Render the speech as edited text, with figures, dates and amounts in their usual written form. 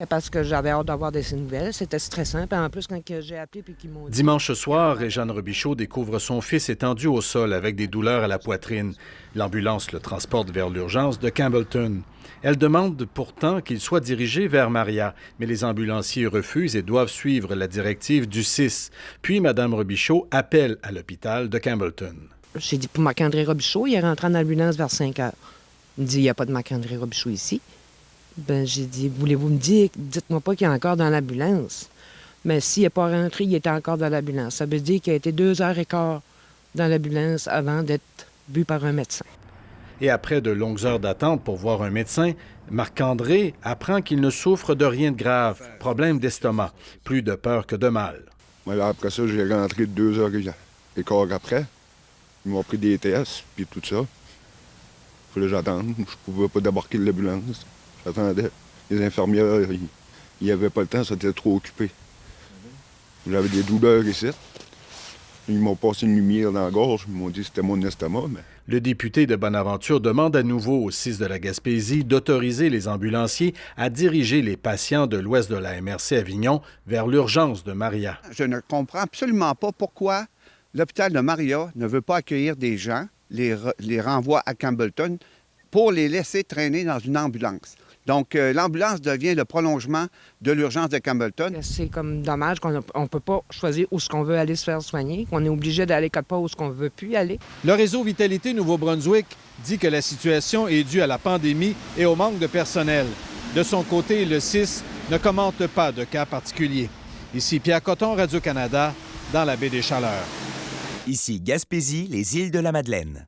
Parce que j'avais hâte d'avoir des nouvelles. C'était stressant. Puis en plus, quand j'ai appelé puis qu'ils m'ont dit... Dimanche soir, Réjeanne Robichaud découvre son fils étendu au sol avec des douleurs à la poitrine. L'ambulance le transporte vers l'urgence de Campbellton. Elle demande pourtant qu'il soit dirigé vers Maria, mais les ambulanciers refusent et doivent suivre la directive du 6. Puis Mme Robichaud appelle à l'hôpital de Campbellton. J'ai dit pour Marc-André Robichaud, il est rentré en ambulance vers 5 heures. Il me dit, il n'y a pas de Marc-André Robichaud ici. Ben, j'ai dit, voulez-vous me dire, dites-moi pas qu'il est encore dans l'ambulance. Mais s'il n'est pas rentré, il était encore dans l'ambulance. Ça veut dire qu'il a été 2h15 dans l'ambulance avant d'être vu par un médecin. Et après de longues heures d'attente pour voir un médecin, Marc-André apprend qu'il ne souffre de rien de grave, problème d'estomac, plus de peur que de mal. Voilà, après ça, j'ai rentré 2h15 après. Ils m'ont pris des tests, puis tout ça. Il fallait que j'attende. Je pouvais pas débarquer de l'ambulance. J'attendais. Les infirmières, ils n'avaient pas le temps, ça était trop occupé. J'avais des douleurs ici. Ils m'ont passé une lumière dans la gorge. Ils m'ont dit que c'était mon estomac. Mais... Le député de Bonaventure demande à nouveau au 6 de la Gaspésie d'autoriser les ambulanciers à diriger les patients de l'ouest de la MRC Avignon vers l'urgence de Maria. Je ne comprends absolument pas pourquoi l'hôpital de Maria ne veut pas accueillir des gens, les renvoie à Campbellton pour les laisser traîner dans une ambulance. Donc, l'ambulance devient le prolongement de l'urgence de Campbellton. C'est comme dommage qu'on ne peut pas choisir où ce qu'on veut aller se faire soigner, qu'on est obligé d'aller quelque part où ce qu'on ne veut plus aller. Le réseau Vitalité Nouveau-Brunswick dit que la situation est due à la pandémie et au manque de personnel. De son côté, le 6 ne commente pas de cas particuliers. Ici Pierre Cotton, Radio-Canada, dans la baie des Chaleurs. Ici Gaspésie, les îles de la Madeleine.